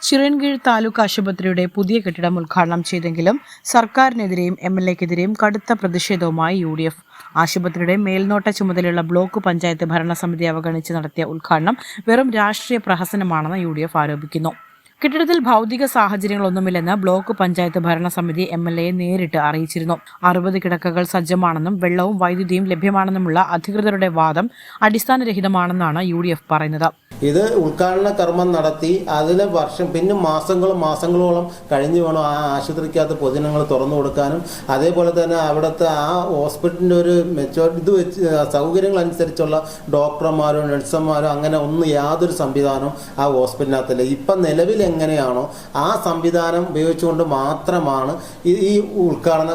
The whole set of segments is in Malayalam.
ചിറയൻകീഴ് താലൂക്ക് ആശുപത്രിയുടെ പുതിയ കെട്ടിടം ഉദ്ഘാടനം ചെയ്തെങ്കിലും സർക്കാരിനെതിരെയും MLA-ക്കെതിരെയും കടുത്ത പ്രതിഷേധവുമായി UDF. ആശുപത്രിയുടെ മേൽനോട്ട ചുമതലയുള്ള ബ്ലോക്ക് പഞ്ചായത്ത് ഭരണസമിതി അവഗണിച്ച് നടത്തിയ ഉദ്ഘാടനം വെറും രാഷ്ട്രീയ പ്രഹസനമാണെന്ന് UDF ആരോപിക്കുന്നു. കെട്ടിടത്തിൽ ഭൗതിക സാഹചര്യങ്ങളൊന്നുമില്ലെന്ന് ബ്ലോക്ക് പഞ്ചായത്ത് ഭരണസമിതി MLA-യെ നേരിട്ട് അറിയിച്ചിരുന്നു. 60 കിടക്കകൾ സജ്ജമാണെന്നും വെള്ളവും വൈദ്യുതിയും ലഭ്യമാണെന്നുമുള്ള അധികൃതരുടെ വാദം അടിസ്ഥാനരഹിതമാണെന്നാണ് UDF പറയുന്നത്. ഇത് ഉദ്ഘാടന കർമ്മം നടത്തി അതിലെ പിന്നെ മാസങ്ങളോളം കഴിഞ്ഞു വേണം ആ ആശുപത്രിക്കകത്ത് പൊതുജനങ്ങൾ തുറന്നു കൊടുക്കാനും അതേപോലെ തന്നെ അവിടുത്തെ ആ ഹോസ്പിറ്റലിൻ്റെ ഒരു ഇത് വെച്ച് സൗകര്യങ്ങൾ അനുസരിച്ചുള്ള ഡോക്ടർമാരോ നഴ്സുമാരോ അങ്ങനെ യാതൊരു സംവിധാനവും ആ ഹോസ്പിറ്റലിനകത്തില്ല. ഇപ്പം നിലവിൽ എങ്ങനെയാണോ ആ സംവിധാനം ഉപയോഗിച്ചുകൊണ്ട് മാത്രമാണ് ഈ ഉദ്ഘാടന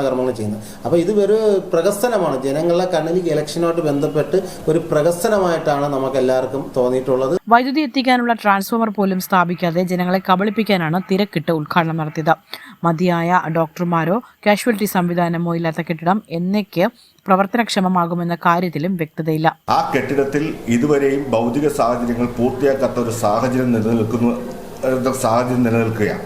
കർമ്മങ്ങൾ ചെയ്യുന്നത്. അപ്പോൾ ഇത് ഒരു പ്രഹസനമാണ്. ജനങ്ങളുടെ കണ്ണിൽ ഇലക്ഷനുമായിട്ട് ബന്ധപ്പെട്ട് ഒരു പ്രഹസനമായിട്ടാണ് നമുക്ക് എല്ലാവർക്കും തോന്നിയിട്ടുള്ളത്. വൈദ്യുതി എത്തിക്കാനുള്ള ട്രാൻസ്ഫോമർ പോലും സ്ഥാപിക്കാതെ ജനങ്ങളെ കബളിപ്പിക്കാനാണ് തിരക്കിട്ട് ഉദ്ഘാടനം നടത്തിയത്. മതിയായ ഡോക്ടർമാരോ കാഷ്വാലിറ്റി സംവിധാനമോ ഇല്ലാത്ത കെട്ടിടം എന്നേക്ക് പ്രവർത്തനക്ഷമമാകുമെന്ന കാര്യത്തിലും വ്യക്തതയില്ല. ആ കെട്ടിടത്തിൽ ഇതുവരെയും ഭൗതിക സാഹചര്യങ്ങൾ പൂർത്തിയാക്കാത്ത ഒരു സാഹചര്യം നിലനിൽക്കുകയാണ്.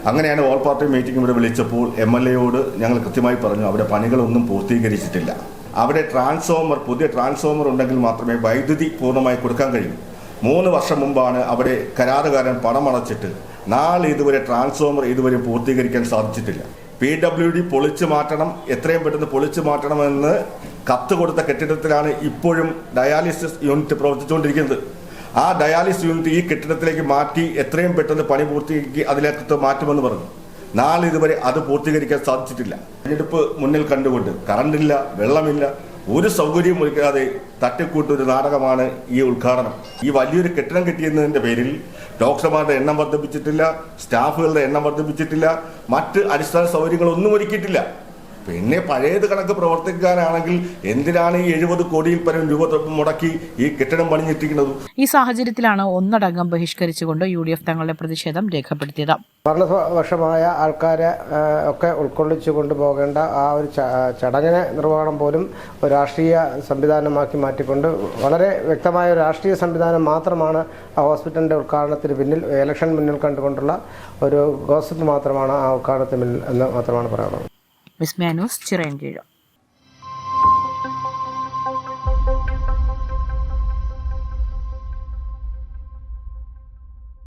അങ്ങനെയാണ് ഓൾ പാർട്ടി മീറ്റിംഗ് ഇവിടെ വിളിച്ചപ്പോൾ MLA-യോട് ഞങ്ങൾ കൃത്യമായി പറഞ്ഞു, അവിടെ പണികളൊന്നും പൂർത്തീകരിച്ചിട്ടില്ല. അവിടെ പുതിയ ട്രാൻസ്ഫോമർ ഉണ്ടെങ്കിൽ മാത്രമേ വൈദ്യുതി പൂർണ്ണമായി കൊടുക്കാൻ കഴിയൂ. 3 വർഷം മുമ്പാണ് അവിടെ കരാറുകാരൻ പണമടച്ചിട്ട് ഇതുവരെ ട്രാൻസ്ഫോമർ ഇതുവരെ പൂർത്തീകരിക്കാൻ സാധിച്ചിട്ടില്ല. PWD പൊളിച്ചു മാറ്റണം, എത്രയും പെട്ടെന്ന് പൊളിച്ചു മാറ്റണമെന്ന് കത്ത് കൊടുത്ത കെട്ടിടത്തിലാണ് ഇപ്പോഴും ഡയാലിസിസ് യൂണിറ്റ് പ്രവർത്തിച്ചുകൊണ്ടിരിക്കുന്നത്. ആ ഡയാലിസിസ് യൂണിറ്റ് ഈ കെട്ടിടത്തിലേക്ക് മാറ്റി എത്രയും പെട്ടെന്ന് പണി പൂർത്തീകരിച്ച് അതിലേക്ക് മാറ്റുമെന്ന് പറഞ്ഞു. ഇതുവരെ അത് പൂർത്തീകരിക്കാൻ സാധിച്ചിട്ടില്ല. തെരഞ്ഞെടുപ്പ് മുന്നിൽ കണ്ടുകൊണ്ട് കറണ്ടില്ല, വെള്ളമില്ല, ഒരു സൗകര്യവും ഒരുക്കാതെ തട്ടിക്കൂട്ടൊരു നാടകമാണ് ഈ ഉദ്ഘാടനം. ഈ വലിയൊരു കെട്ടിടം കെട്ടിയെന്നതിൻ്റെ പേരിൽ ഡോക്ടർമാരുടെ എണ്ണം വർദ്ധിപ്പിച്ചിട്ടില്ല, സ്റ്റാഫുകളുടെ എണ്ണം വർദ്ധിപ്പിച്ചിട്ടില്ല, മറ്റ് അടിസ്ഥാന സൗകര്യങ്ങളൊന്നും ഒരുക്കിയിട്ടില്ല. പിന്നെ പഴയത് കണക്ക് പ്രവർത്തിക്കാനാണെങ്കിൽ എന്തിനാണ് ഈ 70 കോടിയിൽ പരം രൂപ മുടക്കി ഈ കെട്ടിടം പണിഞ്ഞിട്ടിരിക്കുന്നത്? ഈ സാഹചര്യത്തിലാണ് ഒന്നടങ്കം ബഹിഷ്കരിച്ചുകൊണ്ട് UDF തങ്ങളുടെ പ്രതിഷേധം രേഖപ്പെടുത്തിയത്. ഭരണപക്ഷമായ ആൾക്കാരെ ഒക്കെ ഉൾക്കൊള്ളിച്ചു കൊണ്ടുപോകേണ്ട ആ ഒരു ചടങ്ങിനെ നിർവഹണം പോലും ഒരു രാഷ്ട്രീയ സംവിധാനമാക്കി മാറ്റിക്കൊണ്ട് വളരെ വ്യക്തമായ ഒരു രാഷ്ട്രീയ സംവിധാനം മാത്രമാണ് ആ ഹോസ്പിറ്റലിൻ്റെ ഉദ്ഘാടനത്തിന് പിന്നിൽ, ഇലക്ഷൻ മുന്നിൽ കണ്ടുകൊണ്ടുള്ള ഒരു ഗോസിപ്പ് മാത്രമാണ് ആ ഉദ്ഘാടനത്തിന് പിന്നിൽ എന്ന് മാത്രമാണ് പറയാനുള്ളത്. വിസ്മയ ന്യൂസ്, ചിറയൻകീഴ്.